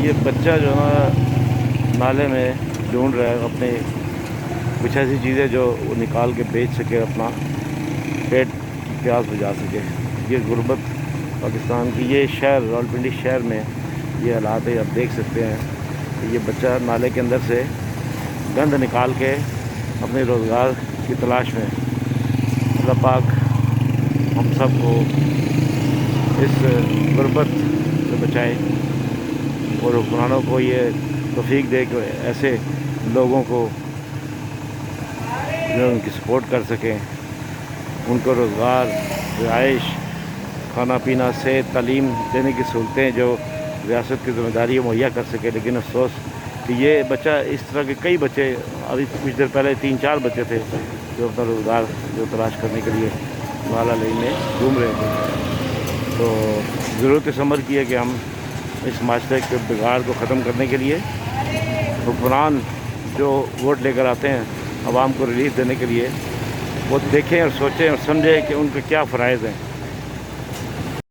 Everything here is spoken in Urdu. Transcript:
یہ بچہ جو ہے نا نالے میں ڈھونڈ رہا ہے اپنے کچھ ایسی چیزیں جو وہ نکال کے بیچ سکے، اپنا پیٹ کی پیاس بجھا سکے۔ یہ غربت پاکستان کی، یہ شہر راولپنڈی شہر میں یہ حالات ہے۔ آپ دیکھ سکتے ہیں کہ یہ بچہ نالے کے اندر سے گند نکال کے اپنے روزگار کی تلاش میں۔ اللہ پاک ہم سب کو اس غربت سے بچائے اور حکمرانوں کو یہ توفیق دے کہ ایسے لوگوں کو جو ان کی سپورٹ کر سکیں، ان کو روزگار، رہائش، کھانا پینا، صحت، تعلیم دینے کی سہولتیں جو ریاست کی ذمہ داری ہے مہیا کر سکے۔ لیکن افسوس کہ یہ بچہ، اس طرح کے کئی بچے، ابھی کچھ دیر پہلے 3-4 بچے تھے جو اپنا روزگار جو تلاش کرنے کے لیے نالا لئی میں گھوم رہے تھے۔ تو ضرورت اس عمر کی ہے کہ ہم اس معاشرے کے بگاڑ کو ختم کرنے کے لیے حکمران جو ووٹ لے کر آتے ہیں عوام کو ریلیف دینے کے لیے، وہ دیکھیں اور سوچیں اور سمجھیں کہ ان کے کیا فرائض ہیں۔